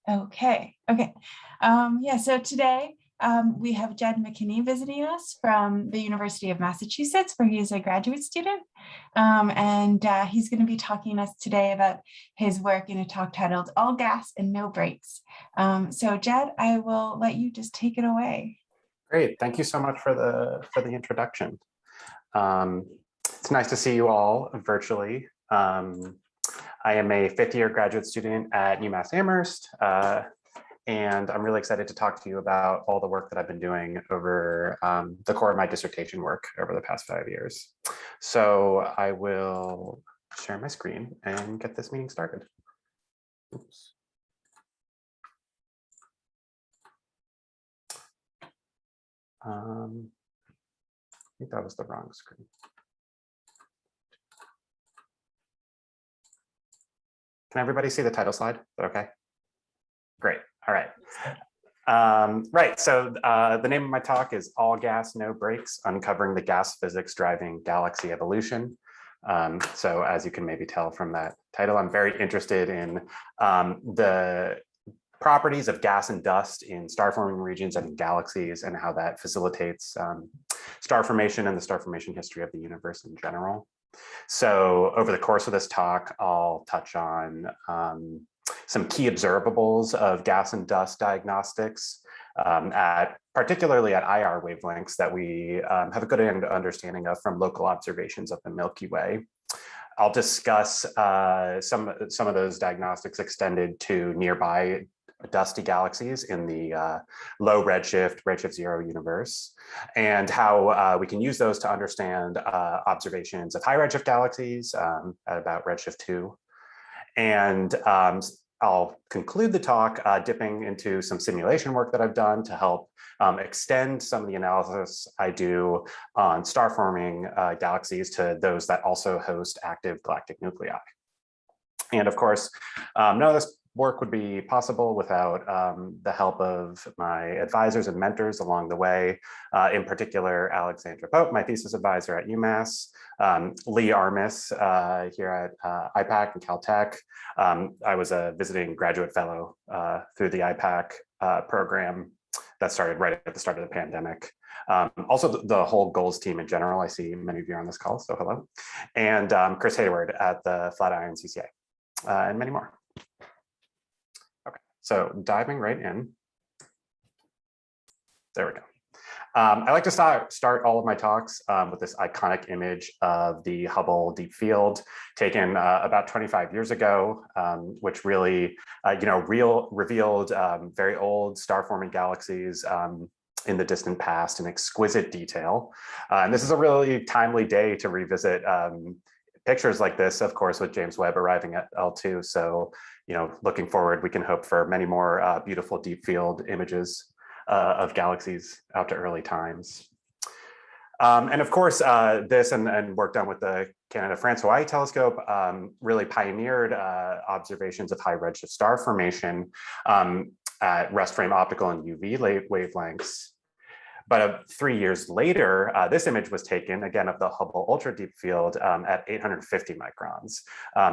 Okay. Yeah, so today we have Jed McKinney visiting us from the University of Massachusetts, where he is a graduate student. He's going to be talking to us today about his work in a talk titled All Gas and No Brakes. So Jed, I will let you just take it away. Great. Thank you so much for the introduction. It's nice to see you all virtually. I am a fifth-year graduate student at UMass Amherst, and I'm really excited to talk to you about all the work that I've been doing over the core of my dissertation work over the past 5 years. So I will share my screen and get this meeting started. Oops. I think that was the wrong screen. Can everybody see the title slide? Is that okay? Great. All right. Right. So the name of my talk is All Gas, No Brakes, Uncovering the Gas Physics Driving Galaxy Evolution. So as you can maybe tell from that title, I'm very interested in the properties of gas and dust in star forming regions and in galaxies, and how that facilitates star formation and the star formation history of the universe in general. So over the course of this talk, I'll touch on some key observables of gas and dust diagnostics, particularly at IR wavelengths that we have a good understanding of from local observations of the Milky Way. I'll discuss some of those diagnostics extended to nearby dusty galaxies in the low redshift 0 universe, and how we can use those to understand observations of high redshift galaxies at about Redshift II. And I'll conclude the talk dipping into some simulation work that I've done to help extend some of the analysis I do on star forming galaxies to those that also host active galactic nuclei. And of course, none of this work would be possible without the help of my advisors and mentors along the way, in particular, Alexandra Pope, my thesis advisor at UMass, Lee Armis here at IPAC and Caltech. I was a visiting graduate fellow through the IPAC program that started right at the start of the pandemic. Also, the whole goals team in general. I see many of you on this call, so hello. And Chris Hayward at the Flatiron CCA, and many more. So diving right in, there we go. I like to start all of my talks with this iconic image of the Hubble Deep Field taken about 25 years ago, which really, revealed very old star-forming galaxies in the distant past in exquisite detail. And this is a really timely day to revisit pictures like this, of course, with James Webb arriving at L2. So, looking forward, we can hope for many more beautiful deep field images of galaxies out to early times. And of course, this and work done with the Canada-France Hawaii telescope really pioneered observations of high redshift star formation at rest frame optical and UV wavelengths. But 3 years later, this image was taken, again, of the Hubble Ultra Deep Field at 850 microns,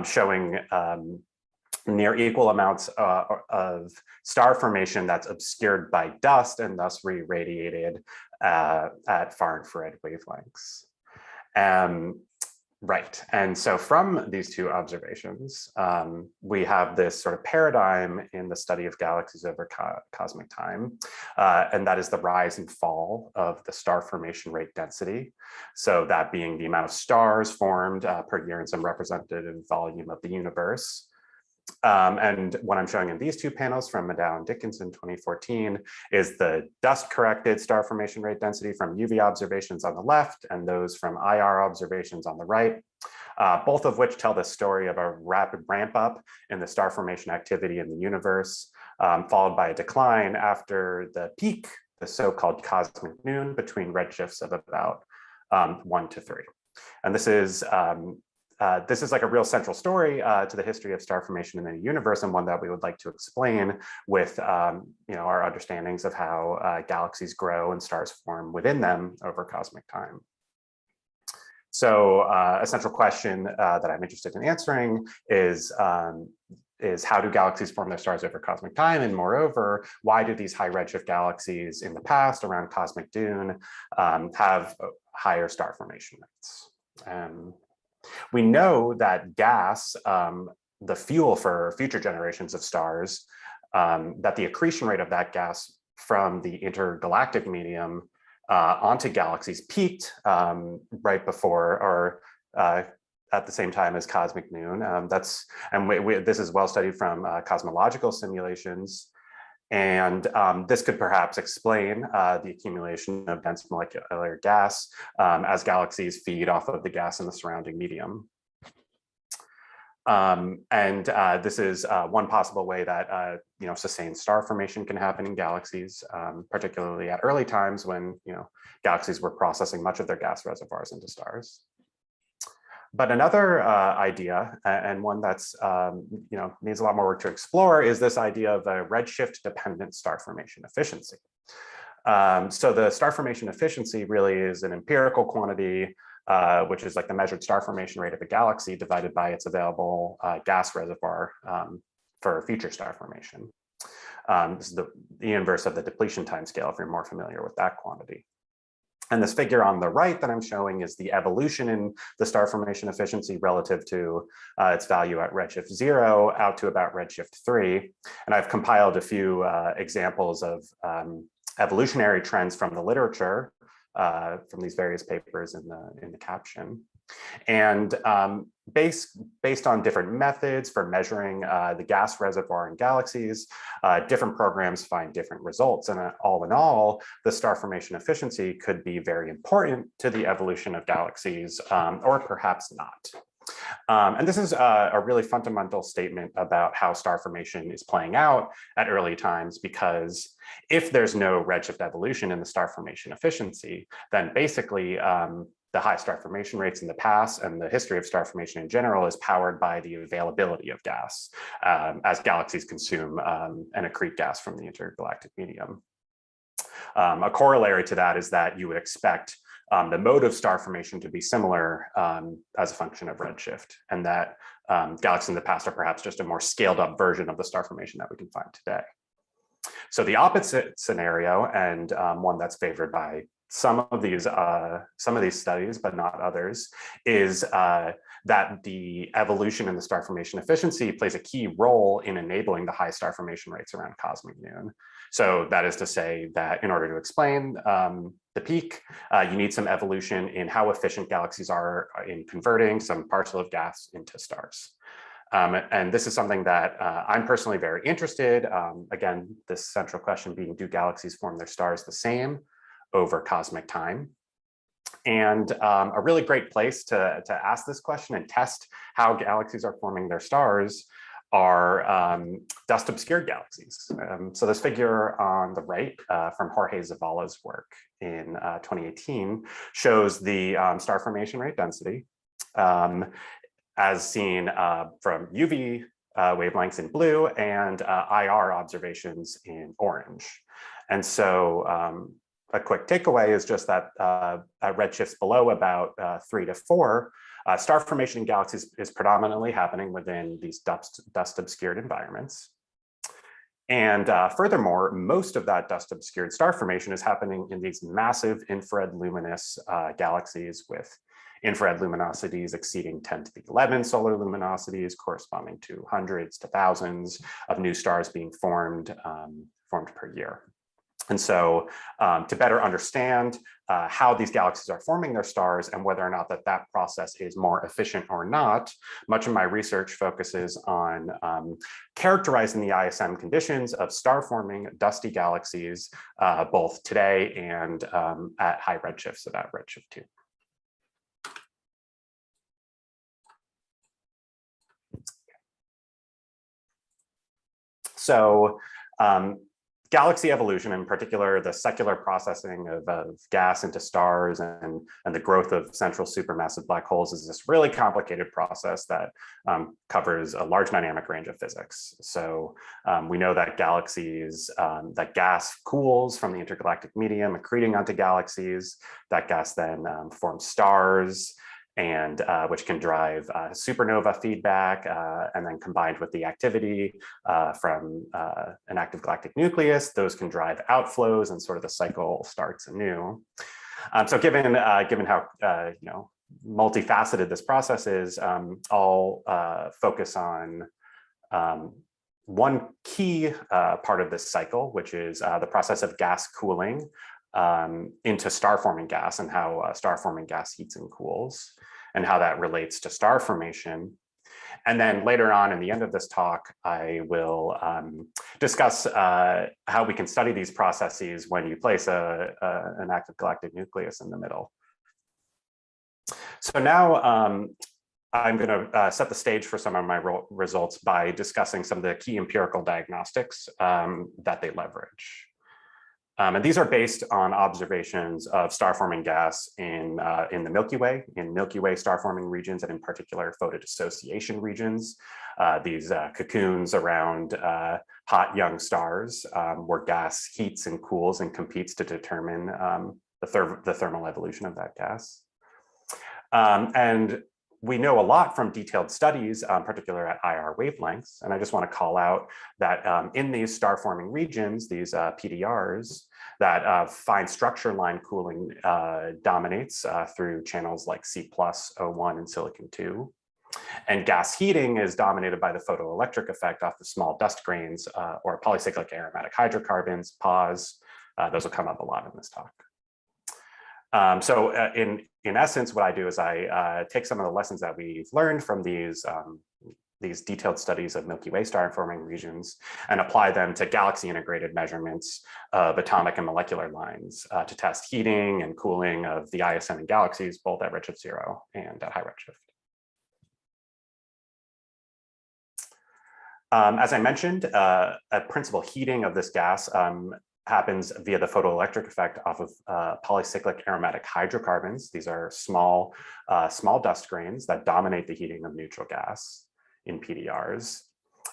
showing near equal amounts of star formation that's obscured by dust and thus re-radiated at far infrared wavelengths. Right, and so from these two observations, we have this sort of paradigm in the study of galaxies over cosmic time, and that is the rise and fall of the star formation rate density. So that being the amount of stars formed per year in some representative volume of the universe. And what I'm showing in these two panels from Maddow and Dickinson 2014 is the dust-corrected star formation rate density from UV observations on the left and those from IR observations on the right, both of which tell the story of a rapid ramp up in the star formation activity in the universe, followed by a decline after the peak, the so-called cosmic noon, between redshifts of about 1 to 3. And this is like a real central story to the history of star formation in the universe, and one that we would like to explain with our understandings of how galaxies grow and stars form within them over cosmic time. So a central question that I'm interested in answering is is how do galaxies form their stars over cosmic time? And moreover, why do these high redshift galaxies in the past around cosmic dune have higher star formation rates? We know that gas, the fuel for future generations of stars, that the accretion rate of that gas from the intergalactic medium onto galaxies peaked right before or at the same time as cosmic noon. This is well studied from cosmological simulations. And this could perhaps explain the accumulation of dense molecular gas as galaxies feed off of the gas in the surrounding medium. This is one possible way that sustained star formation can happen in galaxies, particularly at early times when galaxies were processing much of their gas reservoirs into stars. But another idea, and one that's needs a lot more work to explore, is this idea of a redshift-dependent star formation efficiency. So the star formation efficiency really is an empirical quantity, which is like the measured star formation rate of a galaxy divided by its available gas reservoir for future star formation. This is the inverse of the depletion time scale, if you're more familiar with that quantity. And this figure on the right that I'm showing is the evolution in the star formation efficiency relative to its value at redshift 0 out to about redshift 3. And I've compiled a few examples of evolutionary trends from the literature from these various papers in the caption. And based on different methods for measuring the gas reservoir in galaxies, different programs find different results. And all in all, the star formation efficiency could be very important to the evolution of galaxies, or perhaps not. And this is a really fundamental statement about how star formation is playing out at early times, because if there's no redshift evolution in the star formation efficiency, then basically the high star formation rates in the past and the history of star formation in general is powered by the availability of gas as galaxies consume and accrete gas from the intergalactic medium. A corollary to that is that you would expect the mode of star formation to be similar as a function of redshift, and that galaxies in the past are perhaps just a more scaled up version of the star formation that we can find today. So the opposite scenario, and one that's favored by some of these studies, but not others, is that the evolution in the star formation efficiency plays a key role in enabling the high star formation rates around cosmic noon. So that is to say that in order to explain the peak, you need some evolution in how efficient galaxies are in converting some parcel of gas into stars. And this is something that I'm personally very interested. Again, this central question being, do galaxies form their stars the same over cosmic time? And a really great place to ask this question and test how galaxies are forming their stars are dust obscured galaxies. So this figure on the right from Jorge Zavala's work in 2018 shows the star formation rate density as seen from UV wavelengths in blue and IR observations in orange. And so a quick takeaway is just that at redshifts below about 3 to 4, star formation in galaxies is predominantly happening within these dust obscured environments. And furthermore, most of that dust obscured star formation is happening in these massive infrared luminous galaxies with infrared luminosities exceeding 10 to the 11 solar luminosities, corresponding to hundreds to thousands of new stars being formed per year. And so to better understand how these galaxies are forming their stars and whether or not that process is more efficient or not, much of my research focuses on characterizing the ISM conditions of star-forming dusty galaxies, both today and at high redshifts, so at redshift 2. So galaxy evolution, in particular, the secular processing of gas into stars and the growth of central supermassive black holes, is this really complicated process that covers a large dynamic range of physics. So we know that galaxies, that gas cools from the intergalactic medium, accreting onto galaxies. That gas then forms stars. and which can drive supernova feedback, and then combined with the activity from an active galactic nucleus, those can drive outflows, and sort of the cycle starts anew. So given how multifaceted this process is, I'll focus on one key part of this cycle, which is the process of gas cooling into star-forming gas, and how star-forming gas heats and cools, and how that relates to star formation. And then later on in the end of this talk, I will discuss how we can study these processes when you place an active galactic nucleus in the middle. So now I'm going to set the stage for some of my results by discussing some of the key empirical diagnostics that they leverage. And these are based on observations of star-forming gas in the Milky Way, in Milky Way star-forming regions, and in particular photodissociation regions. These cocoons around hot young stars where gas heats and cools and competes to determine the thermal evolution of that gas. And we know a lot from detailed studies, particularly at IR wavelengths. And I just want to call out that in these star-forming regions, these PDRs, that fine structure line cooling dominates through channels like C+, O1, and silicon 2. And gas heating is dominated by the photoelectric effect off the small dust grains or polycyclic aromatic hydrocarbons, PAHs. Those will come up a lot in this talk. So in essence, what I do is I take some of the lessons that we've learned from these detailed studies of Milky Way star-forming regions and apply them to galaxy integrated measurements of atomic and molecular lines to test heating and cooling of the ISM and galaxies, both at redshift 0 and at high redshift. As I mentioned, a principal heating of this gas happens via the photoelectric effect off of polycyclic aromatic hydrocarbons. These are small dust grains that dominate the heating of neutral gas in PDRs.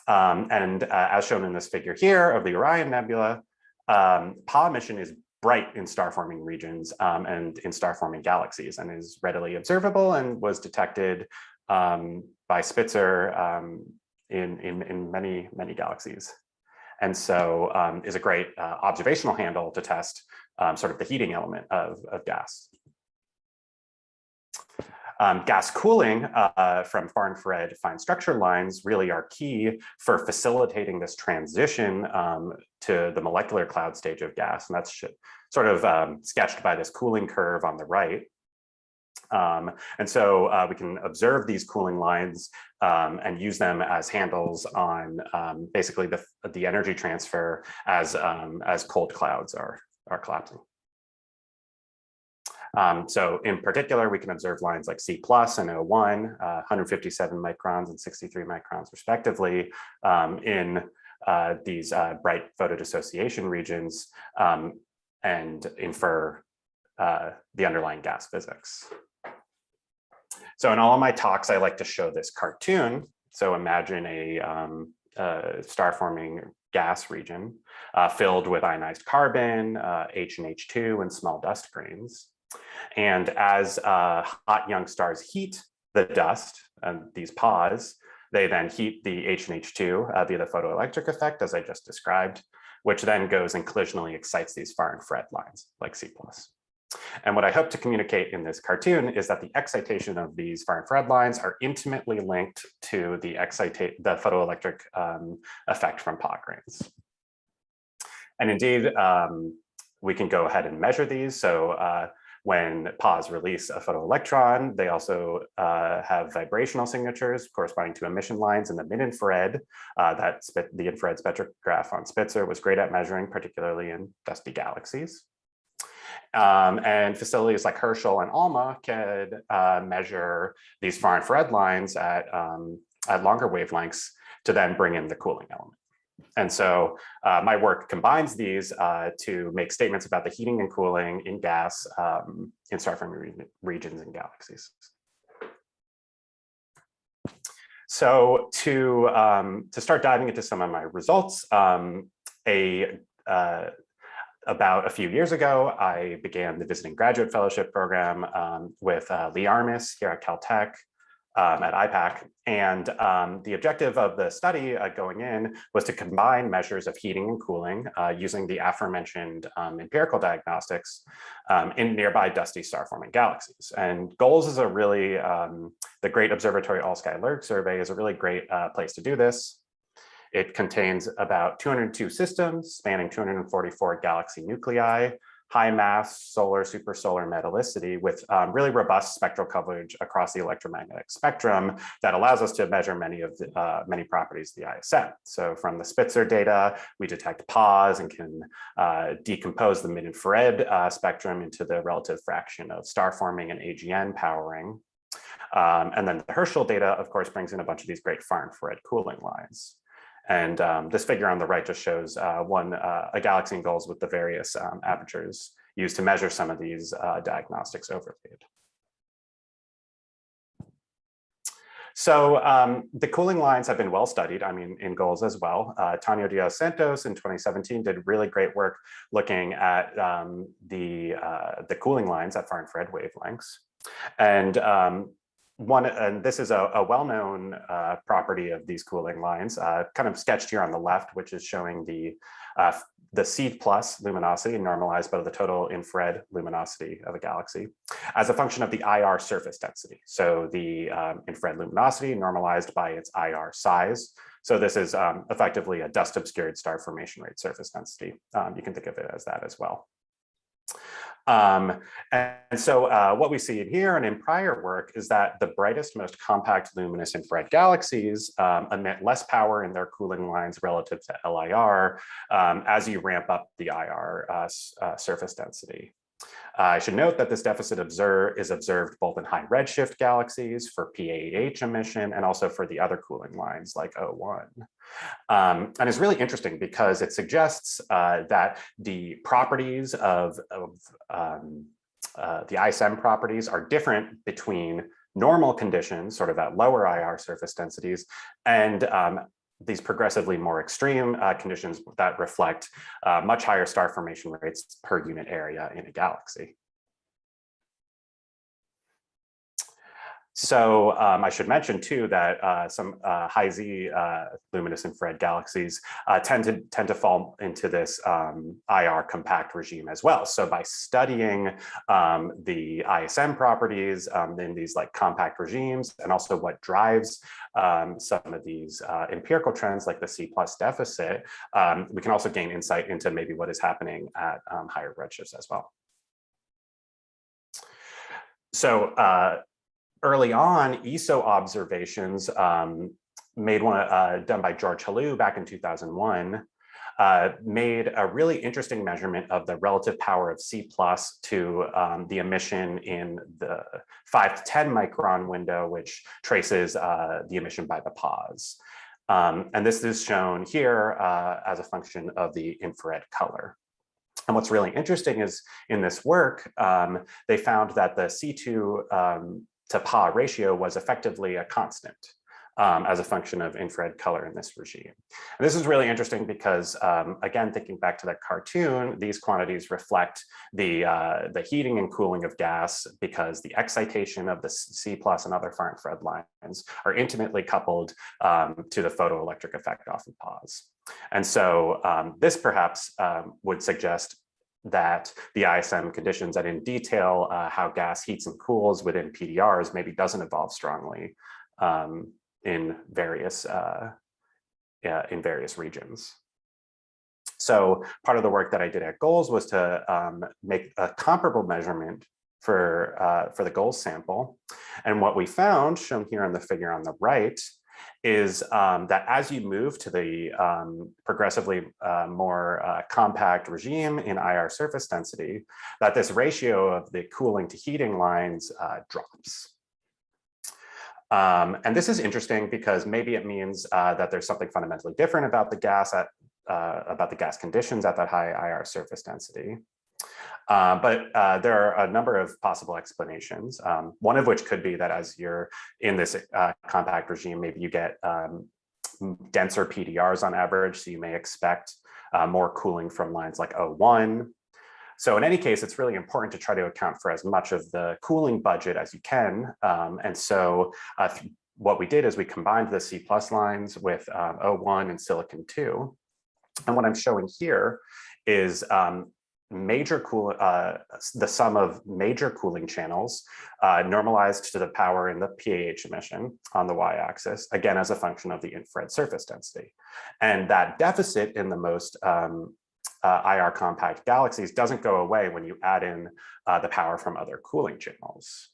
And as shown in this figure here of the Orion Nebula, PA emission is bright in star-forming regions and in star-forming galaxies, and is readily observable and was detected by Spitzer in many galaxies. And so is a great observational handle to test sort of the heating element of gas. Gas cooling from far infrared fine structure lines really are key for facilitating this transition to the molecular cloud stage of gas. And that's sort of sketched by this cooling curve on the right. And so we can observe these cooling lines and use them as handles on basically the energy transfer as cold clouds are collapsing. So in particular, we can observe lines like C+ and O1, 157 microns and 63 microns respectively in these bright photodissociation regions and infer the underlying gas physics. So in all of my talks, I like to show this cartoon. So imagine a star-forming gas region filled with ionized carbon, H and H2, and small dust grains. And as hot young stars heat the dust, and these PAHs, they then heat the H and H2 via the photoelectric effect, as I just described, which then goes and collisionally excites these far infrared lines like C+. And what I hope to communicate in this cartoon is that the excitation of these far infrared lines are intimately linked to the photoelectric effect from PA grains. And indeed, we can go ahead and measure these. So when PAHs release a photoelectron, they also have vibrational signatures corresponding to emission lines in the mid-infrared. The infrared spectrograph on Spitzer was great at measuring, particularly in dusty galaxies. And facilities like Herschel and ALMA could measure these far infrared lines at longer wavelengths to then bring in the cooling element. And so my work combines these to make statements about the heating and cooling in gas in star-forming regions and galaxies. So to start diving into some of my results, about a few years ago, I began the visiting graduate fellowship program with Lee Armis here at Caltech at IPAC. And the objective of the study going in was to combine measures of heating and cooling using the aforementioned empirical diagnostics in nearby dusty star-forming galaxies. And GOLS is a really, the Great Observatory AllSkyHistria Survey is a really great place to do this. It contains about 202 systems spanning 244 galaxy nuclei, high mass, solar, supersolar metallicity with really robust spectral coverage across the electromagnetic spectrum that allows us to measure many properties of the ISM. So from the Spitzer data, we detect pause and can decompose the mid-infrared spectrum into the relative fraction of star forming and AGN powering. And then the Herschel data, of course, brings in a bunch of these great far-infrared cooling lines. And this figure on the right just shows a galaxy in GOLS with the various apertures used to measure some of these diagnostics overlaid. So the cooling lines have been well studied, I mean, in GOLS as well. Tania Diaz Santos in 2017 did really great work looking at the cooling lines at far infrared wavelengths. And this is a well-known property of these cooling lines, kind of sketched here on the left, which is showing the C+ luminosity normalized by the total infrared luminosity of a galaxy as a function of the IR surface density. So the infrared luminosity normalized by its IR size. So this is effectively a dust obscured star formation rate surface density. You can think of it as that as well. And so what we see in here and in prior work is that the brightest, most compact luminous infrared galaxies emit less power in their cooling lines relative to LIR as you ramp up the IR surface density. I should note that this deficit is observed both in high redshift galaxies for PAH emission and also for the other cooling lines like O1. And it's really interesting because it suggests that the properties of the ISM properties are different between normal conditions, sort of at lower IR surface densities, and these progressively more extreme conditions that reflect much higher star formation rates per unit area in a galaxy. So I should mention too that some high Z luminous infrared galaxies tend to fall into this IR compact regime as well. So by studying the ISM properties in these like compact regimes, and also what drives some of these empirical trends like the C+ deficit, we can also gain insight into maybe what is happening at higher redshifts as well. So early on, ESO Observations, made one done by George Halou back in 2001, made a really interesting measurement of the relative power of C+ to the emission in the 5 to 10 micron window, which traces the emission by the pause. And this is shown here as a function of the infrared color. And what's really interesting is in this work, they found that the C2 to PA ratio was effectively a constant as a function of infrared color in this regime. And this is really interesting because, again, thinking back to that cartoon, these quantities reflect the heating and cooling of gas because the excitation of the C+ and other far infrared lines are intimately coupled to the photoelectric effect off of pause. And so this perhaps would suggest that the ISM conditions and in detail how gas heats and cools within PDRs maybe doesn't evolve strongly in various regions. So part of the work that I did at GOLS was to make a comparable measurement for the GOLS sample. And what we found, shown here on the figure on the right, is that as you move to the progressively more compact regime in IR surface density, that this ratio of the cooling to heating lines drops. And this is interesting because maybe it means that there's something fundamentally different about the gas conditions at that high IR surface density. But there are a number of possible explanations, one of which could be that as you're in this compact regime, maybe you get denser PDRs on average, so you may expect more cooling from lines like O1. So in any case, it's really important to try to account for as much of the cooling budget as you can. And so what we did is we combined the C+ lines with O1 and silicon 2. And what I'm showing here is the sum of major cooling channels normalized to the power in the PAH emission on the y-axis, again, as a function of the infrared surface density. And that deficit in the most IR compact galaxies doesn't go away when you add in the power from other cooling channels.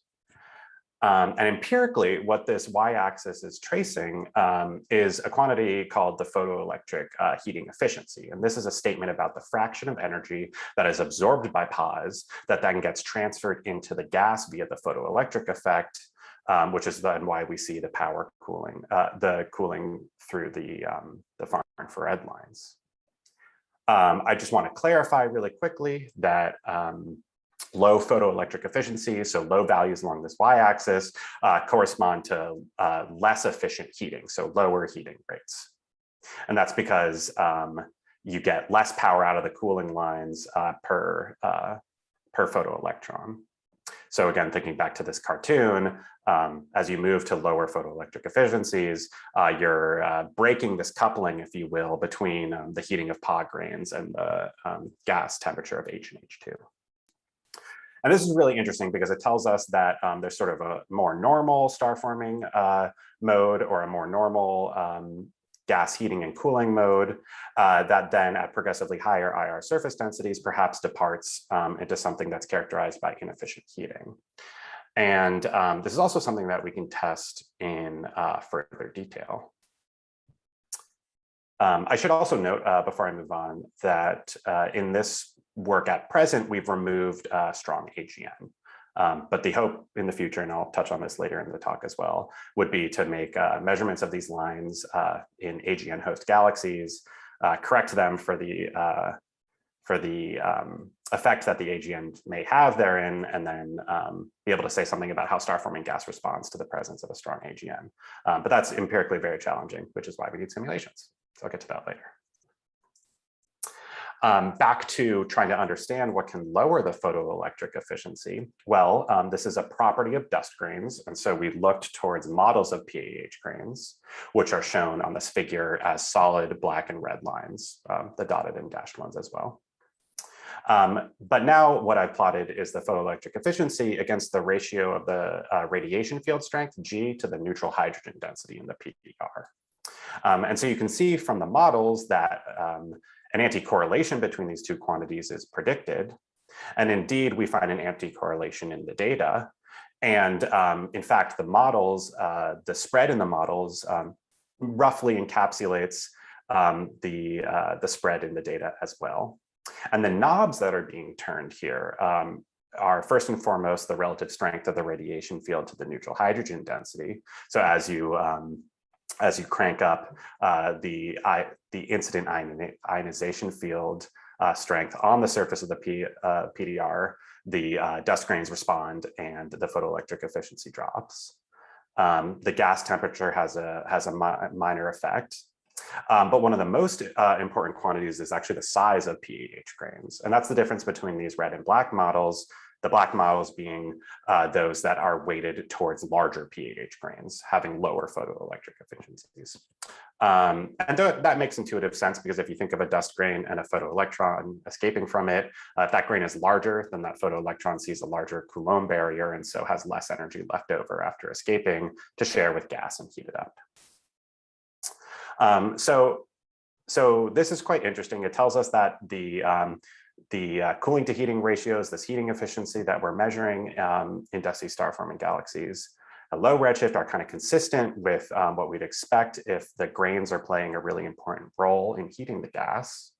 And empirically, what this y-axis is tracing is a quantity called the photoelectric heating efficiency. And this is a statement about the fraction of energy that is absorbed by PAHs that then gets transferred into the gas via the photoelectric effect, which is then why we see the power cooling, the cooling through the far infrared lines. I just want to clarify really quickly that low photoelectric efficiency, so low values along this y-axis, correspond to less efficient heating, so lower heating rates. And that's because you get less power out of the cooling lines per photoelectron. So again, thinking back to this cartoon, as you move to lower photoelectric efficiencies, you're breaking this coupling, if you will, between the heating of PAH grains and the gas temperature of H and H2. And this is really interesting because it tells us that there's sort of a more normal star forming mode or a more normal gas heating and cooling mode that then at progressively higher IR surface densities perhaps departs into something that's characterized by inefficient heating. And this is also something that we can test in further detail. I should also note before I move on that in this work at present, we've removed strong AGN. But the hope in the future, and I'll touch on this later in the talk as well, would be to make measurements of these lines in AGN host galaxies, correct them for the effect that the AGN may have therein, and then be able to say something about how star forming gas responds to the presence of a strong AGN. But that's empirically very challenging, which is why we need simulations. So I'll get to that later. Back to trying to understand what can lower the photoelectric efficiency. Well, this is a property of dust grains. And so we looked towards models of PAH grains, which are shown on this figure as solid black and red lines, the dotted and dashed ones as well. But now what I've plotted is the photoelectric efficiency against the ratio of the radiation field strength, G, to the neutral hydrogen density in the PDR. And so you can see from the models that an anti-correlation between these two quantities is predicted. And indeed, we find an anti-correlation in the data. And in fact, the models, the spread in the models roughly encapsulates the spread in the data as well. And the knobs that are being turned here are first and foremost the relative strength of the radiation field to the neutral hydrogen density. So as you crank up the incident ionization field strength on the surface of the PDR, the dust grains respond and the photoelectric efficiency drops. The gas temperature has a minor effect. But one of the most important quantities is actually the size of PAH grains. And that's the difference between these red and black models, the black models being those that are weighted towards larger PAH grains, having lower photoelectric efficiencies. And that makes intuitive sense because if you think of a dust grain and a photoelectron escaping from it, if that grain is larger, then that photoelectron sees a larger Coulomb barrier and so has less energy left over after escaping to share with gas and heat it up. So this is quite interesting. It tells us that the cooling to heating ratios, this heating efficiency that we're measuring in dusty star forming galaxies, at low redshift are kind of consistent with what we'd expect if the grains are playing a really important role in heating the gas.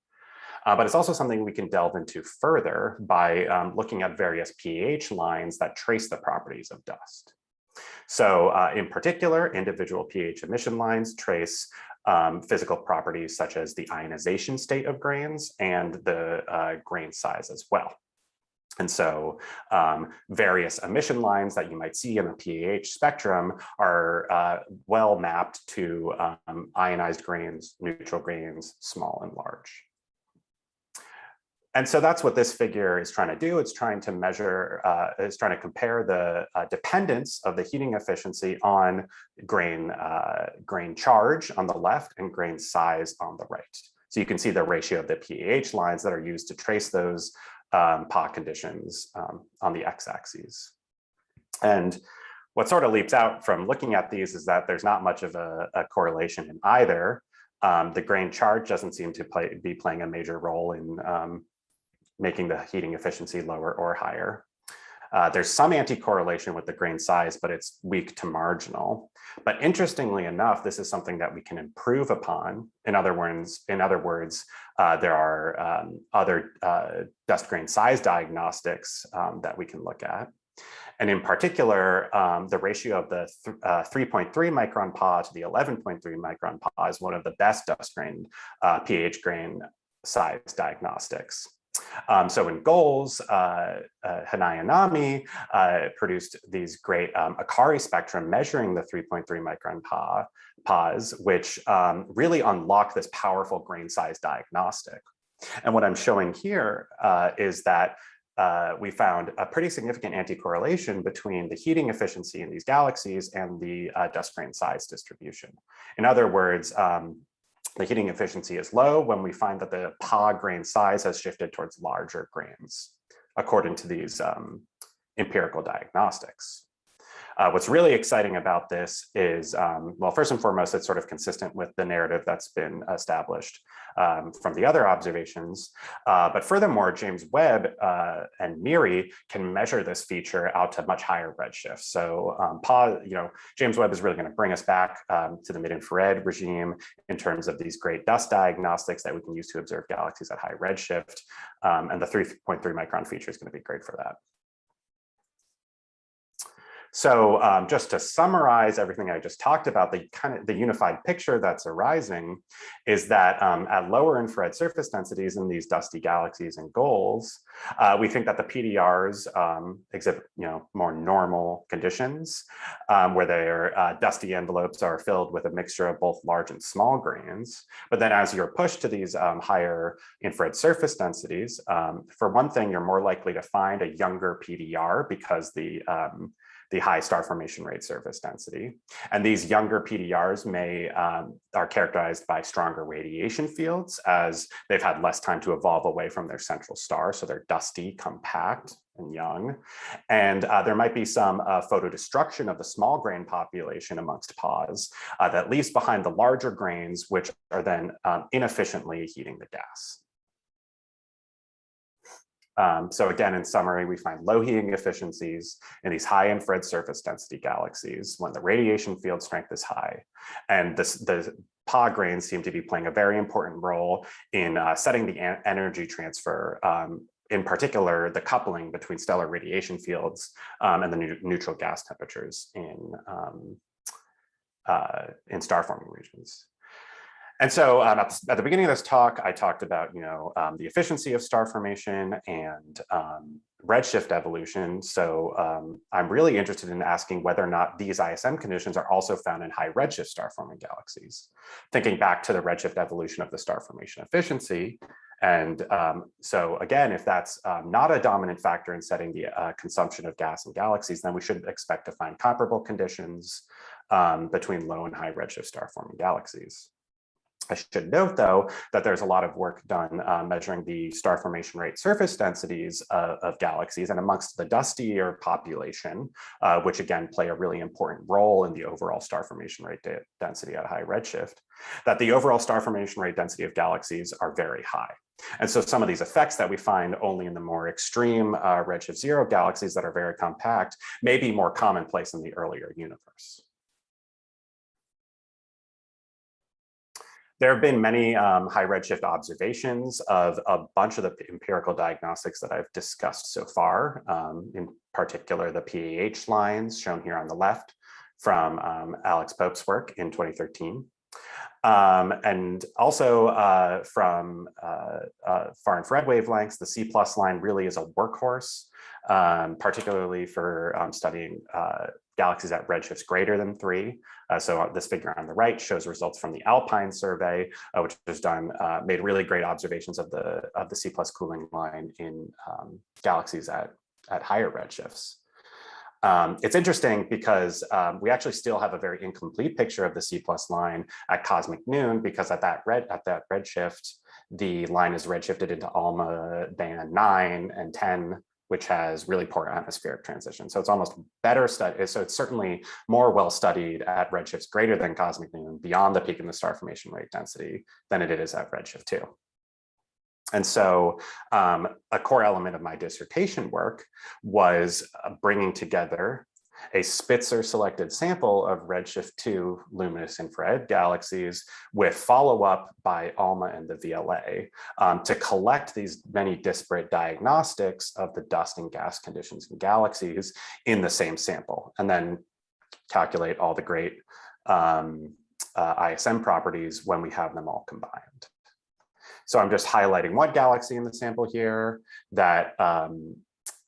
But it's also something we can delve into further by looking at various pH lines that trace the properties of dust. So in particular, individual pH emission lines trace physical properties such as the ionization state of grains and the grain size as well. And so various emission lines that you might see in the PAH spectrum are well mapped to ionized grains, neutral grains, small and large. And so that's what this figure is trying to do. It's trying to measure, it's trying to compare the dependence of the heating efficiency on grain charge on the left and grain size on the right. So you can see the ratio of the pH lines that are used to trace those PA conditions on the x-axis. And what sort of leaps out from looking at these is that there's not much of a correlation in either. The grain charge doesn't seem to be playing a major role in making the heating efficiency lower or higher. There's some anti-correlation with the grain size, but it's weak to marginal. But interestingly enough, this is something that we can improve upon. In other words, there are other dust grain size diagnostics that we can look at. And in particular, the ratio of the 3.3 micron PA to the 11.3 micron PA is one of the best dust grain pH grain size diagnostics. So in goals, Hanai and Nami produced these great Akari spectrum measuring the 3.3 micron PAs, which really unlock this powerful grain size diagnostic. And what I'm showing here is that we found a pretty significant anti-correlation between the heating efficiency in these galaxies and the dust grain size distribution. In other words, the heating efficiency is low when we find that the PA grain size has shifted towards larger grains, according to these empirical diagnostics. What's really exciting about this is, well, first and foremost, it's sort of consistent with the narrative that's been established from the other observations. But furthermore, James Webb and MIRI can measure this feature out to much higher redshifts. So James Webb is really going to bring us back to the mid-infrared regime in terms of these great dust diagnostics that we can use to observe galaxies at high redshift. And the 3.3 micron feature is going to be great for that. So just to summarize everything I just talked about, the unified picture that's arising is that at lower infrared surface densities in these dusty galaxies and goals, we think that the PDRs exhibit more normal conditions where their dusty envelopes are filled with a mixture of both large and small grains. But then as you're pushed to these higher infrared surface densities, for one thing, you're more likely to find a younger PDR because the high star formation rate surface density. And these younger PDRs are characterized by stronger radiation fields as they've had less time to evolve away from their central star. So they're dusty, compact, and young. And there might be some photodestruction of the small grain population amongst PAs that leaves behind the larger grains, which are then inefficiently heating the gas. So again, in summary, we find low heating efficiencies in these high infrared surface density galaxies when the radiation field strength is high. And the PA grains seem to be playing a very important role in setting the energy transfer, in particular, the coupling between stellar radiation fields and the neutral gas temperatures in star-forming regions. And so at the beginning of this talk, I talked about the efficiency of star formation and redshift evolution. So I'm really interested in asking whether or not these ISM conditions are also found in high redshift star forming galaxies. Thinking back to the redshift evolution of the star formation efficiency. And so again, if that's not a dominant factor in setting the consumption of gas in galaxies, then we should expect to find comparable conditions between low and high redshift star forming galaxies. I should note, though, that there's a lot of work done measuring the star formation rate surface densities of galaxies and amongst the dustier population, which again play a really important role in the overall star formation rate density at high redshift, that the overall star formation rate density of galaxies are very high. And so some of these effects that we find only in the more extreme redshift 0 galaxies that are very compact may be more commonplace in the earlier universe. There have been many high redshift observations of a bunch of the empirical diagnostics that I've discussed so far, in particular the PAH lines shown here on the left from Alex Pope's work in 2013. And also from far infrared wavelengths, the C+ line really is a workhorse, particularly for studying galaxies at redshifts greater than 3. So this figure on the right shows results from the Alpine survey, which was done, made really great observations of the C+ cooling line in galaxies at higher redshifts. It's interesting because we actually still have a very incomplete picture of the C+ line at cosmic noon, because at that redshift, the line is redshifted into ALMA band 9 and 10, which has really poor atmospheric transition. So it's almost better studied. So it's certainly more well studied at redshifts greater than cosmic noon, beyond the peak in the star formation rate density, than it is at redshift 2. And so a core element of my dissertation work was bringing together a Spitzer selected sample of Redshift II luminous infrared galaxies with follow-up by ALMA and the VLA to collect these many disparate diagnostics of the dust and gas conditions in galaxies in the same sample, and then calculate all the great ISM properties when we have them all combined. So I'm just highlighting one galaxy in the sample here that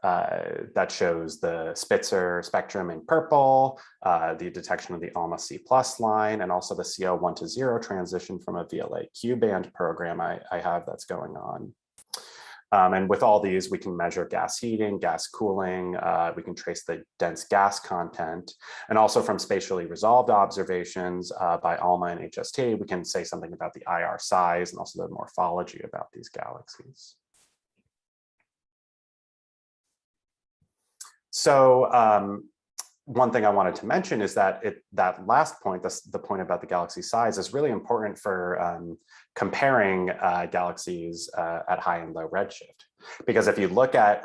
that shows the Spitzer spectrum in purple, the detection of the ALMA C+ line, and also the CL1 to 0 transition from a VLA Q-band program I have that's going on. And with all these, we can measure gas heating, gas cooling, we can trace the dense gas content, and also from spatially resolved observations by ALMA and HST, we can say something about the IR size and also the morphology about these galaxies. So one thing I wanted to mention is that that last point, the point about the galaxy size, is really important for comparing galaxies at high and low redshift. Because if you look at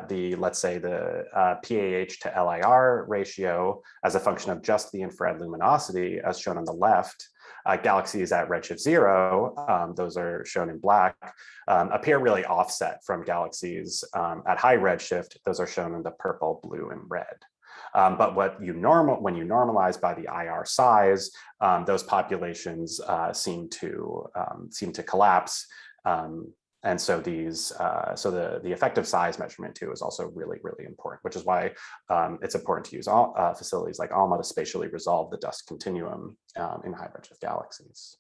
the, let's say, the PAH to LIR ratio as a function of just the infrared luminosity, as shown on the left, galaxies at redshift 0, those are shown in black, appear really offset from galaxies at high redshift. Those are shown in the purple, blue, and red. But when you normalize by the IR size, those populations seem to collapse. And so these, the effective size measurement too is also really, really important, which is why it's important to use facilities like ALMA to spatially resolve the dust continuum in high redshift galaxies.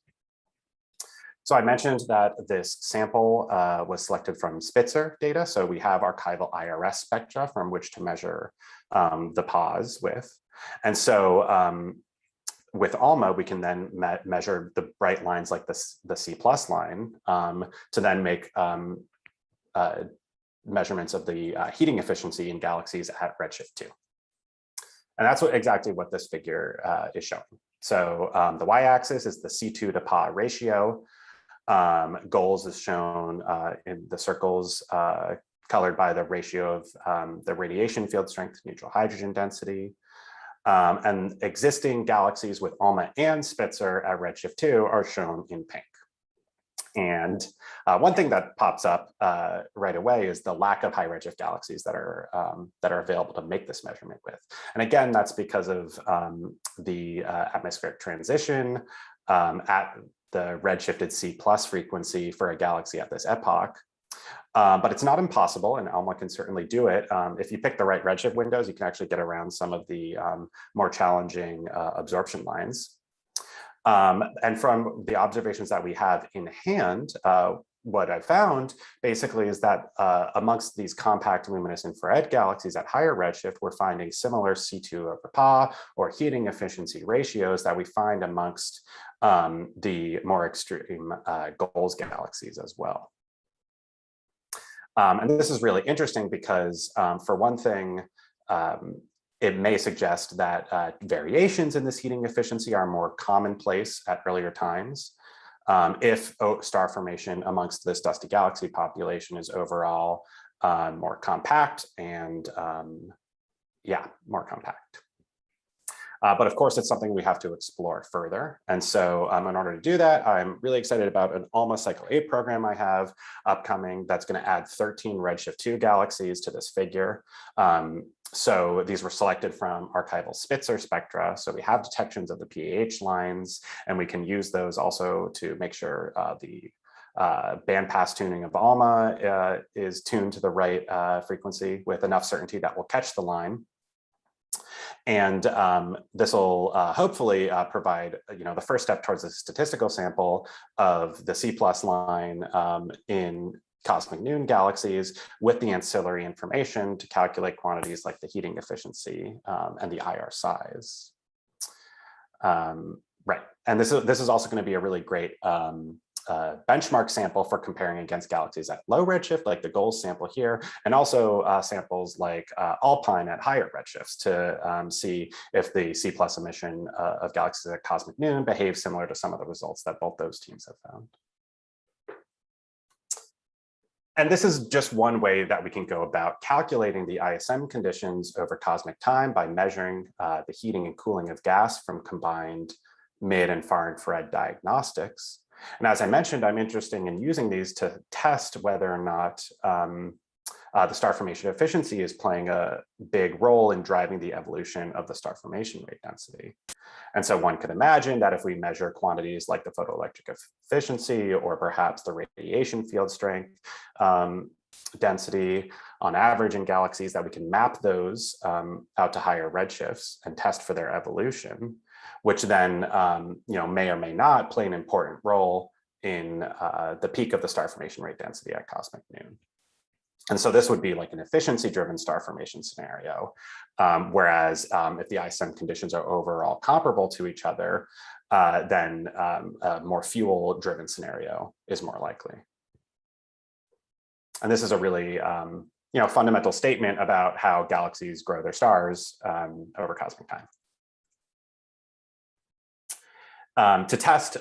So I mentioned that this sample was selected from Spitzer data. So we have archival IRS spectra from which to measure the pause with. And so with ALMA, we can then measure the bright lines like the C+ line to then make measurements of the heating efficiency in galaxies at redshift 2. And that's exactly what this figure is showing. So the y-axis is the C2 to Pa ratio. Goals is shown in the circles colored by the ratio of the radiation field strength to neutral hydrogen density. And existing galaxies with ALMA and Spitzer at redshift 2 are shown in pink. And one thing that pops up right away is the lack of high redshift galaxies that are available to make this measurement with. And again, that's because of the atmospheric transition at the redshifted C+ frequency for a galaxy at this epoch. But it's not impossible, and ALMA can certainly do it. If you pick the right redshift windows, you can actually get around some of the more challenging absorption lines. And from the observations that we have in hand, what I found basically is that amongst these compact luminous infrared galaxies at higher redshift, we're finding similar C2 over Pa or heating efficiency ratios that we find amongst the more extreme GOLS galaxies as well. And this is really interesting because, for one thing, it may suggest that variations in this heating efficiency are more commonplace at earlier times. If star formation amongst this dusty galaxy population is overall more compact and, yeah, more compact. But of course, it's something we have to explore further. And so in order to do that, I'm really excited about an ALMA Cycle 8 program I have upcoming that's going to add 13 Redshift 2 galaxies to this figure. So these were selected from archival Spitzer spectra. So we have detections of the PAH lines, and we can use those also to make sure the bandpass tuning of ALMA is tuned to the right frequency with enough certainty that will catch the line. And this will hopefully provide, the first step towards a statistical sample of the C+ line in cosmic noon galaxies with the ancillary information to calculate quantities like the heating efficiency and the IR size. Right, and this is also going to be a really great benchmark sample for comparing against galaxies at low redshift, like the GOLS sample here, and also samples like Alpine at higher redshifts to see if the C+ emission of galaxies at cosmic noon behaves similar to some of the results that both those teams have found. And this is just one way that we can go about calculating the ISM conditions over cosmic time by measuring the heating and cooling of gas from combined mid and far infrared diagnostics. And as I mentioned, I'm interested in using these to test whether or not the star formation efficiency is playing a big role in driving the evolution of the star formation rate density. And so one could imagine that if we measure quantities like the photoelectric efficiency or perhaps the radiation field strength density on average in galaxies, that we can map those out to higher redshifts and test for their evolution, which then may or may not play an important role in the peak of the star formation rate density at cosmic noon. And so this would be like an efficiency-driven star formation scenario, whereas if the ISM conditions are overall comparable to each other, then a more fuel-driven scenario is more likely. And this is a really fundamental statement about how galaxies grow their stars over cosmic time. To test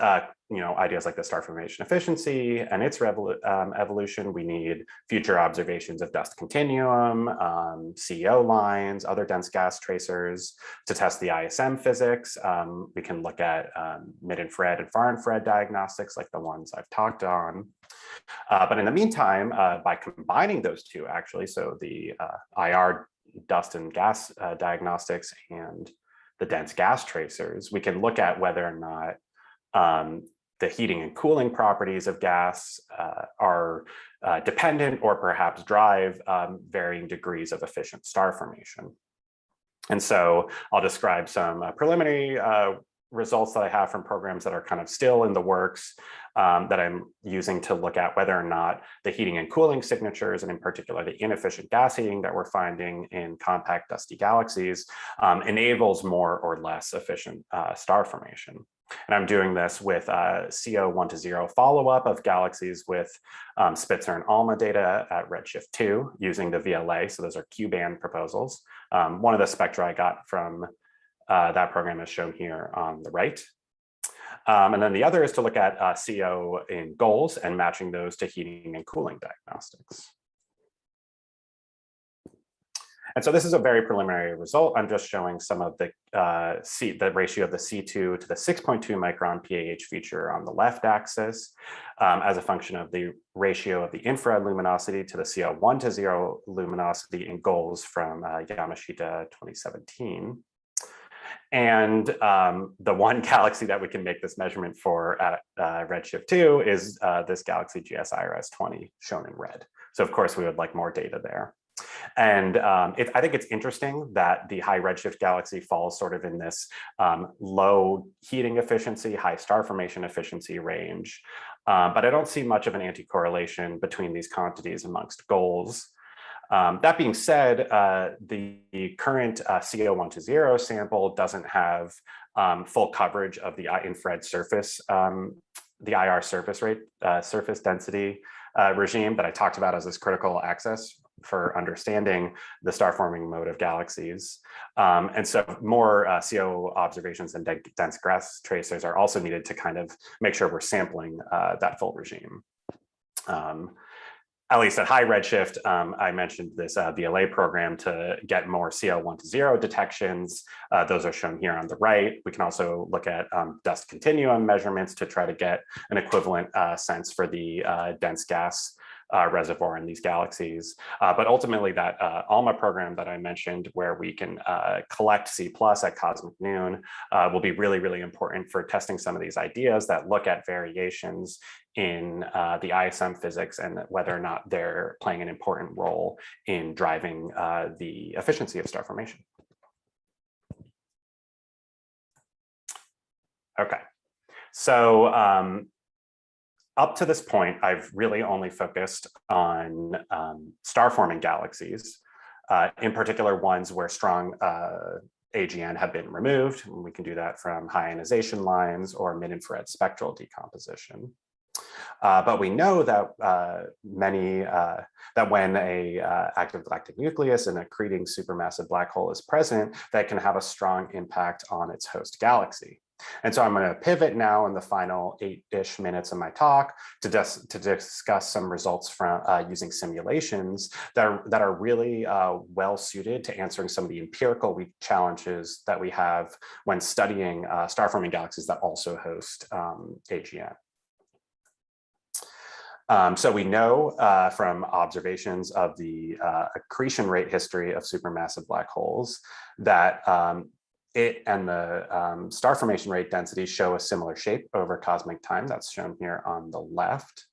ideas like the star formation efficiency and its evolution, we need future observations of dust continuum, CO lines, other dense gas tracers. To test the ISM physics, we can look at mid-infrared and far-infrared diagnostics like the ones I've talked on. But in the meantime, by combining those two, actually, so the IR dust and gas diagnostics and the dense gas tracers, we can look at whether or not the heating and cooling properties of gas are dependent or perhaps drive varying degrees of efficient star formation. And so I'll describe some preliminary results that I have from programs that are kind of still in the works that I'm using to look at whether or not the heating and cooling signatures, and in particular the inefficient gas heating that we're finding in compact dusty galaxies, enables more or less efficient star formation. And I'm doing this with CO 1-0 follow-up of galaxies with Spitzer and ALMA data at Redshift II using the VLA. So those are Q-band proposals. One of the spectra I got from that program is shown here on the right. And then the other is to look at CO in GOLS and matching those to heating and cooling diagnostics. And so this is a very preliminary result. I'm just showing some of the ratio of the C2 to the 6.2 micron PAH feature on the left axis as a function of the ratio of the infrared luminosity to the CO 1-0 luminosity in GOLS from Yamashita 2017. And the one galaxy that we can make this measurement for at Redshift II is this galaxy GS-IRS 20 shown in red. So of course we would like more data there. And I think it's interesting that the high redshift galaxy falls sort of in this low heating efficiency, high star formation efficiency range. But I don't see much of an anti-correlation between these quantities amongst GOLS. That being said, the current CO 1-0 sample doesn't have full coverage of the infrared surface, the IR surface rate, surface density regime that I talked about as this critical access for understanding the star forming mode of galaxies. And so more CO observations and dense gas tracers are also needed to kind of make sure we're sampling that full regime. At least at high redshift, I mentioned this VLA program to get more CO 1-0 detections. Those are shown here on the right. We can also look at dust continuum measurements to try to get an equivalent sense for the dense gas reservoir in these galaxies. But ultimately that ALMA program that I mentioned, where we can collect C+ at cosmic noon, will be really, really important for testing some of these ideas that look at variations in the ISM physics and whether or not they're playing an important role in driving the efficiency of star formation. Okay, so up to this point, I've really only focused on star-forming galaxies, in particular ones where strong AGN have been removed. We can do that from high ionization lines or mid-infrared spectral decomposition. But we know that that when a active galactic nucleus and an accreting supermassive black hole is present, that can have a strong impact on its host galaxy. And so I'm going to pivot now in the final 8-ish minutes of my talk to discuss some results from using simulations that are really well suited to answering some of the empirical challenges that we have when studying star-forming galaxies that also host AGN. So we know from observations of the accretion rate history of supermassive black holes that it and the star formation rate density show a similar shape over cosmic time. That's shown here on the left.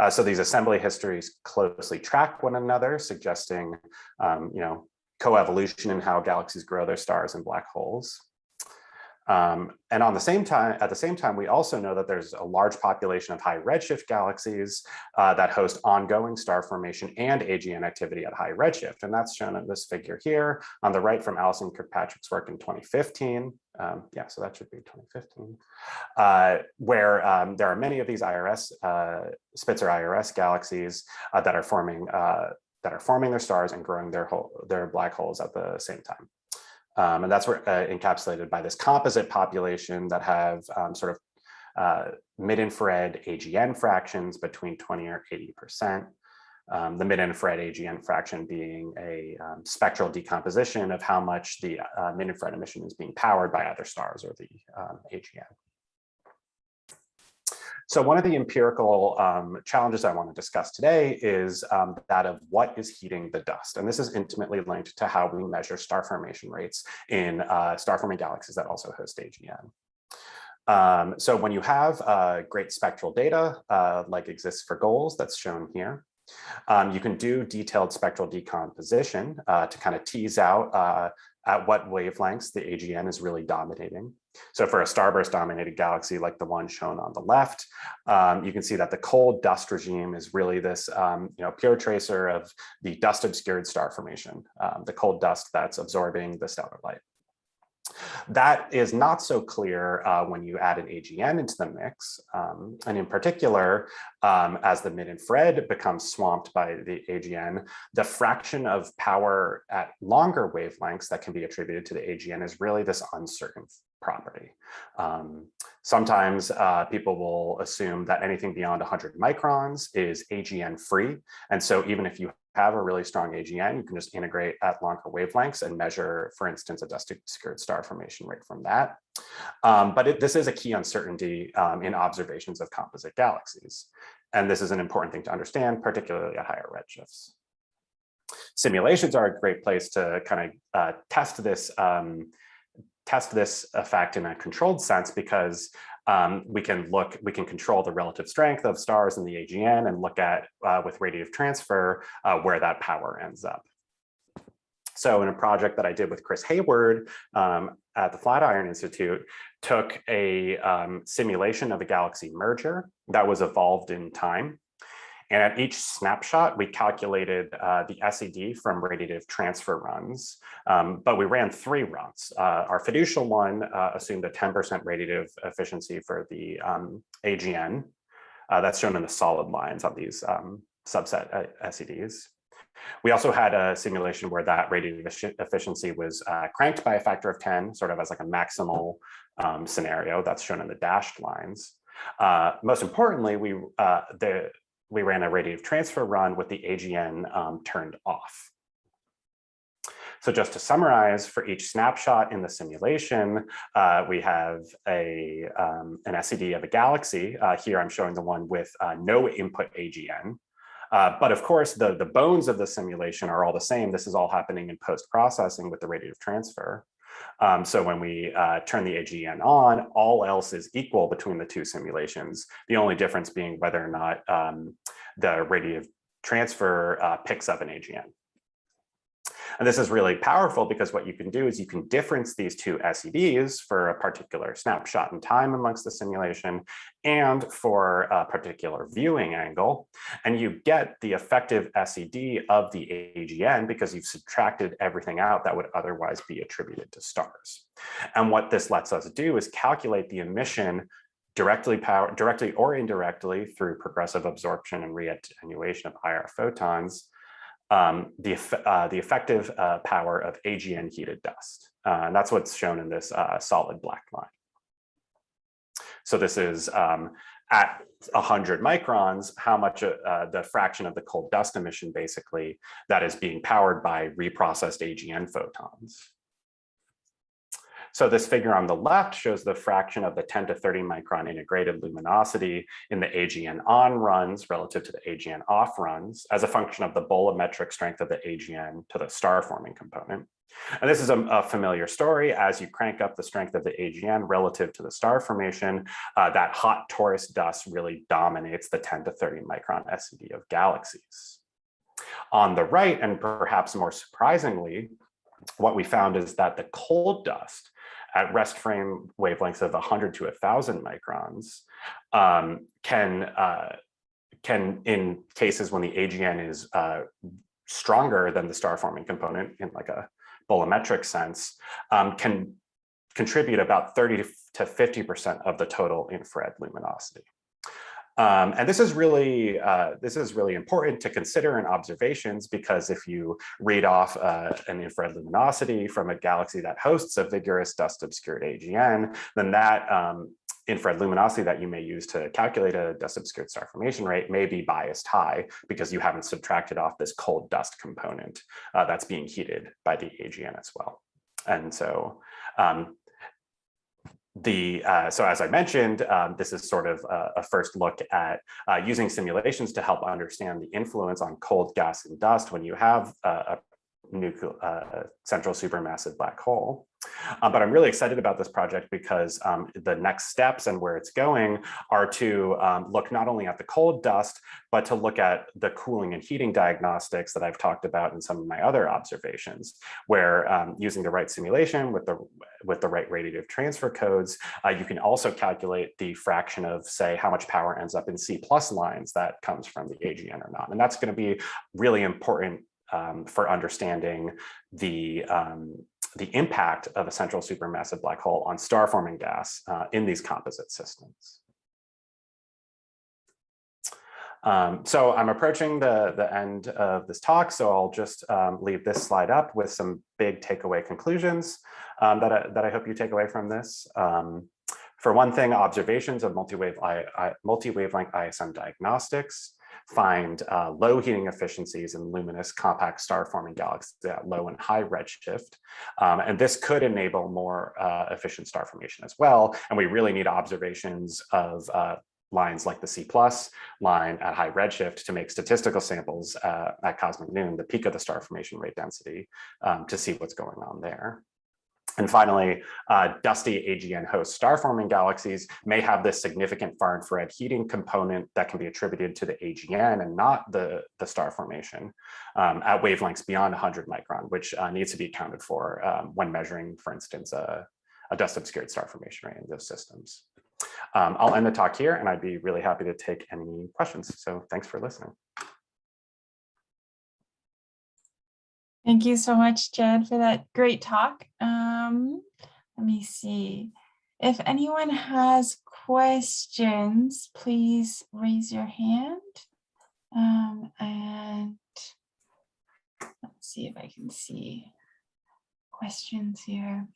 So these assembly histories closely track one another, suggesting coevolution in how galaxies grow their stars and black holes. And at the same time, we also know that there's a large population of high redshift galaxies that host ongoing star formation and AGN activity at high redshift. And that's shown in this figure here on the right from Alison Kirkpatrick's work in 2015. Yeah, so that should be 2015, where there are many of these Spitzer IRS galaxies that are forming their stars and growing their black holes at the same time. And that's encapsulated by this composite population that have sort of mid-infrared AGN fractions between 20 or 80%. The mid-infrared AGN fraction being a spectral decomposition of how much the mid-infrared emission is being powered by either stars or the AGN. So one of the empirical challenges I want to discuss today is that of what is heating the dust. And this is intimately linked to how we measure star formation rates in star-forming galaxies that also host AGN. So when you have great spectral data, like exists for GOLS, that's shown here, you can do detailed spectral decomposition to kind of tease out at what wavelengths the AGN is really dominating. So for a starburst dominated galaxy like the one shown on the left, you can see that the cold dust regime is really this pure tracer of the dust obscured star formation, the cold dust that's absorbing the stellar light. That is not so clear when you add an AGN into the mix. And in particular, as the mid-infrared becomes swamped by the AGN, the fraction of power at longer wavelengths that can be attributed to the AGN is really this uncertain property. Sometimes people will assume that anything beyond 100 microns is AGN free. And so even if you have a really strong AGN, you can just integrate at longer wavelengths and measure, for instance, a dust obscured star formation rate from that. But this is a key uncertainty in observations of composite galaxies. And this is an important thing to understand, particularly at higher redshifts. Simulations are a great place to kind of test this effect in a controlled sense, because we can control the relative strength of stars in the AGN and look at, with radiative transfer, where that power ends up. So in a project that I did with Chris Hayward at the Flatiron Institute, took a simulation of a galaxy merger that was evolved in time. And at each snapshot, we calculated the SED from radiative transfer runs, but we ran 3 runs. Our fiducial one assumed a 10% radiative efficiency for the AGN. That's shown in the solid lines on these subset SEDs. We also had a simulation where that radiative efficiency was cranked by a factor of 10, sort of as like a maximal scenario that's shown in the dashed lines. Most importantly, we ran a radiative transfer run with the AGN turned off. So just to summarize, for each snapshot in the simulation, we have an SED of a galaxy. Here I'm showing the one with no input AGN. But of course, the bones of the simulation are all the same. This is all happening in post-processing with the radiative transfer. So when we turn the AGN on, all else is equal between the 2 simulations. The only difference being whether or not the radiative transfer picks up an AGN. And this is really powerful because what you can do is you can difference these two SEDs for a particular snapshot in time amongst the simulation and for a particular viewing angle. And you get the effective SED of the AGN because you've subtracted everything out that would otherwise be attributed to stars. And what this lets us do is calculate the emission directly or indirectly through progressive absorption and re-attenuation of IR photons, the effective power of AGN heated dust. And that's what's shown in this solid black line. So this is at 100 microns, how much the fraction of the cold dust emission basically that is being powered by reprocessed AGN photons. So this figure on the left shows the fraction of the 10 to 30 micron integrated luminosity in the AGN on runs relative to the AGN off runs as a function of the bolometric strength of the AGN to the star forming component. And this is a familiar story. As you crank up the strength of the AGN relative to the star formation, that hot torus dust really dominates the 10 to 30 micron SED of galaxies. On the right, and perhaps more surprisingly, what we found is that the cold dust at rest frame wavelengths of 100 to 1,000 microns can, in cases when the AGN is stronger than the star forming component in like a bolometric sense, can contribute about 30 to 50% of the total infrared luminosity. And this is really important to consider in observations, because if you read off an infrared luminosity from a galaxy that hosts a vigorous dust obscured AGN, then that infrared luminosity that you may use to calculate a dust obscured star formation rate may be biased high because you haven't subtracted off this cold dust component that's being heated by the AGN as well. And so so as I mentioned, this is sort of a first look at using simulations to help understand the influence on cold gas and dust when you have a central supermassive black hole. But I'm really excited about this project because the next steps and where it's going are to look not only at the cold dust, but to look at the cooling and heating diagnostics that I've talked about in some of my other observations, where using the right simulation with the right radiative transfer codes, you can also calculate the fraction of, say, how much power ends up in C+ lines that comes from the AGN or not. And that's going to be really important for understanding the impact of a central supermassive black hole on star forming gas in these composite systems. So I'm approaching the end of this talk, so I'll just leave this slide up with some big takeaway conclusions that I hope you take away from this. For one thing, observations of multi-wavelength ISM diagnostics find low heating efficiencies in luminous compact star forming galaxies at low and high redshift. And this could enable more efficient star formation as well. And we really need observations of lines like the C+ line at high redshift to make statistical samples at cosmic noon, the peak of the star formation rate density, to see what's going on there. And finally, dusty AGN host star-forming galaxies may have this significant far infrared heating component that can be attributed to the AGN and not the star formation at wavelengths beyond 100 micron, which needs to be accounted for when measuring, for instance, a dust-obscured star formation rate in those systems. I'll end the talk here, and I'd be really happy to take any questions. So thanks for listening. Thank you so much, Jed, for that great talk. Let me see. If anyone has questions, please raise your hand. And let's see if I can see questions here.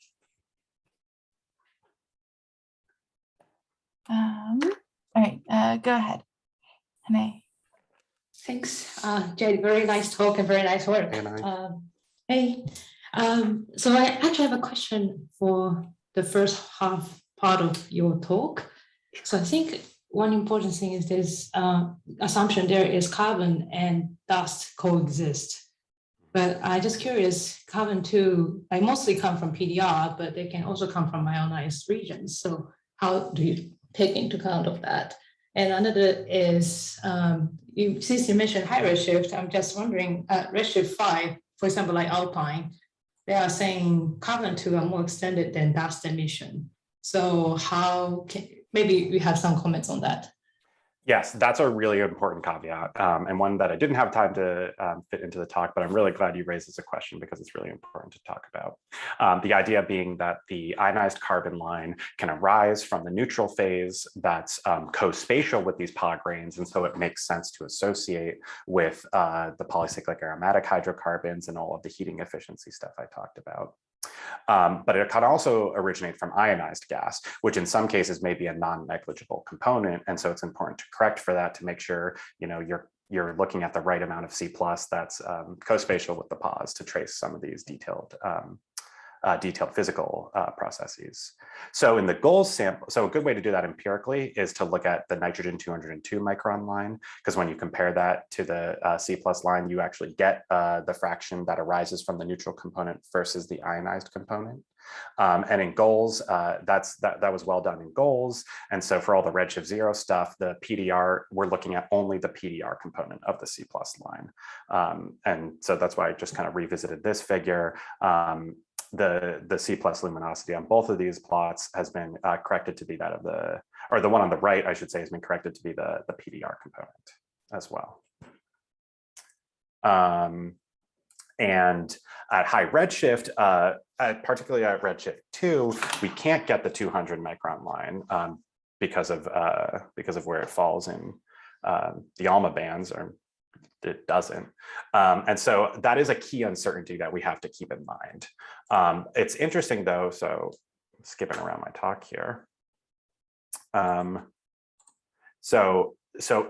All right, go ahead, Hannah. Thanks, Jed. Very nice talk and very nice work. Hey, so I actually have a question for the first half part of your talk. So I think one important thing is this assumption there is carbon and dust coexist. But I'm just curious, carbon too, I mostly come from PDR, but they can also come from ionized regions. So how do you take into account of that? And another is, since you mentioned high redshift, I'm just wondering, redshift 5 for example, like Alpine, they are saying carbon 2 are more extended than dust emission. So how can, maybe we have some comments on that. Yes, that's a really important caveat, and one that I didn't have time to fit into the talk, but I'm really glad you raised as a question because it's really important to talk about. The idea being that the ionized carbon line can arise from the neutral phase that's co-spatial with these pod grains, and so it makes sense to associate with the polycyclic aromatic hydrocarbons and all of the heating efficiency stuff I talked about. But it can also originate from ionized gas, which in some cases may be a non-negligible component. And so it's important to correct for that to make sure, you know, you're looking at the right amount of C+ that's co-spatial with the pods to trace some of these detailed physical processes. So in the goals sample, so a good way to do that empirically is to look at the nitrogen 202 micron line, because when you compare that to the C+ line, you actually get the fraction that arises from the neutral component versus the ionized component. And in goals, that was well done in goals. And so for all the Redshift 0 stuff, the PDR, we're looking at only the PDR component of the C+ line. And so that's why I just kind of revisited this figure. The C+ luminosity on both of these plots has been corrected to be that of the one on the right, I should say, has been corrected to be the PDR component as well. And at high redshift, particularly at Redshift 2, we can't get the 200 micron line because of where it falls in the ALMA bands, or it doesn't. And so that is a key uncertainty that we have to keep in mind. It's interesting though, so I'm skipping around my talk here. So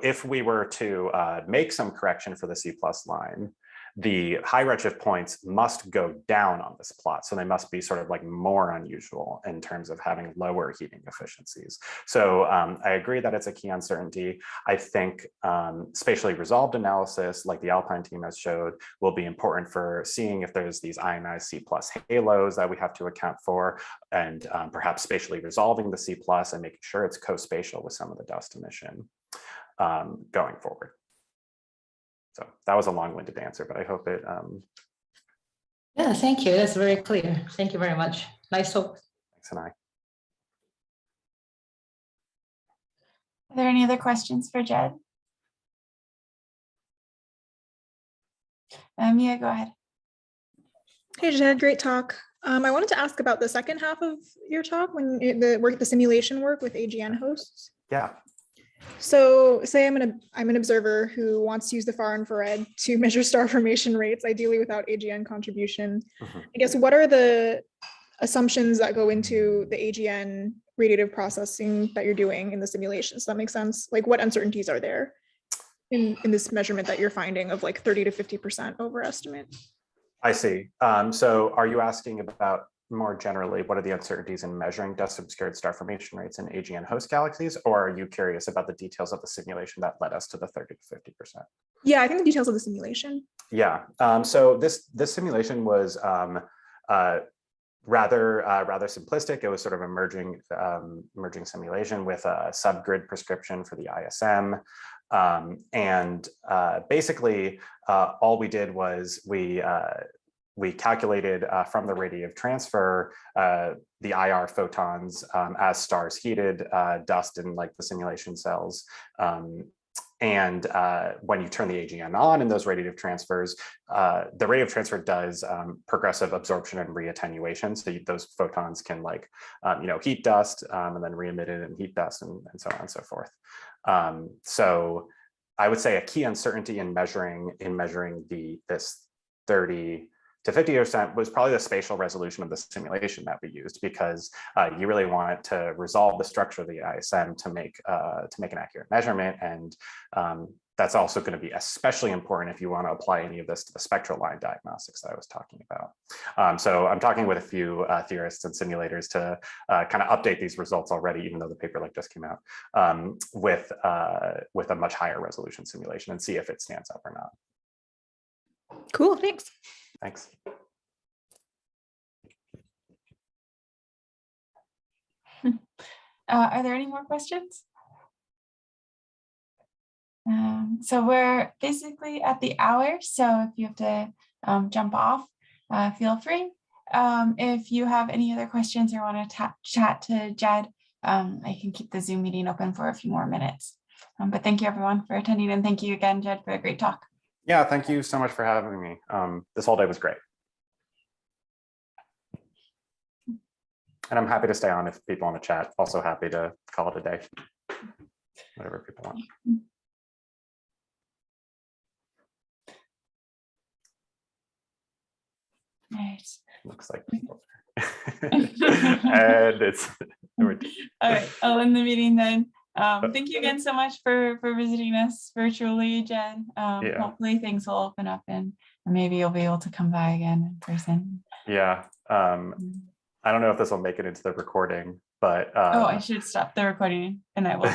if we were to make some correction for the C+ line, the high redshift points must go down on this plot. So they must be sort of like more unusual in terms of having lower heating efficiencies. So I agree that it's a key uncertainty. I think spatially resolved analysis, like the Alpine team has showed, will be important for seeing if there's these ionized C+ halos that we have to account for, and perhaps spatially resolving the C+ and making sure it's co-spatial with some of the dust emission going forward. So that was a long-winded answer, but I hope it. Yeah, thank you. That's very clear. Thank you very much. Nice talk. Thanks, Anai. Are there any other questions for Jed? Mia, go ahead. Hey, Jed, great talk. I wanted to ask about the second half of your talk, when the simulation work with AGN hosts. Yeah. So say I'm an observer who wants to use the far infrared to measure star formation rates, ideally without AGN contribution. I guess, what are the assumptions that go into the AGN radiative processing that you're doing in the simulation? Does that make sense? Like, what uncertainties are there in this measurement that you're finding of like 30 to 50% overestimate? I see. So are you asking about more generally, what are the uncertainties in measuring dust-obscured star formation rates in AGN host galaxies, or are you curious about the details of the simulation that led us to the 30 to 50%? Yeah, I think the details of the simulation. Yeah. So this simulation was rather simplistic. It was sort of emerging simulation with a subgrid prescription for the ISM. Basically, all we did was we calculated from the radiative transfer the IR photons as stars heated, dust in like the simulation cells. And when you turn the AGN on in those radiative transfers, the radiative transfer does progressive absorption and reattenuation. So those photons can like, heat dust and then re-emit it and heat dust and so on and so forth. So I would say a key uncertainty in measuring this 30 to 50% was probably the spatial resolution of the simulation that we used, because you really want to resolve the structure of the ISM to make an accurate measurement. And that's also going to be especially important if you want to apply any of this to the spectral line diagnostics that I was talking about. So I'm talking with a few theorists and simulators to kind of update these results already, even though the paper like just came out, with a much higher resolution simulation and see if it stands up or not. Cool, thanks. Thanks. Are there any more questions? So we're basically at the hour. So if you have to jump off, feel free. If you have any other questions or want to chat to Jed, I can keep the Zoom meeting open for a few more minutes. But thank you everyone for attending, and thank you again, Jed, for a great talk. Yeah, thank you so much for having me. This whole day was great. And I'm happy to stay on if people want to chat. Also happy to call it a day, whatever people want. Nice. Looks like people and it's all right, I'll end the meeting then. Thank you again so much for visiting us virtually, Jen. Hopefully things will open up and maybe you'll be able to come by again in person. Yeah. I don't know if this will make it into the recording, but oh, I should stop the recording and I will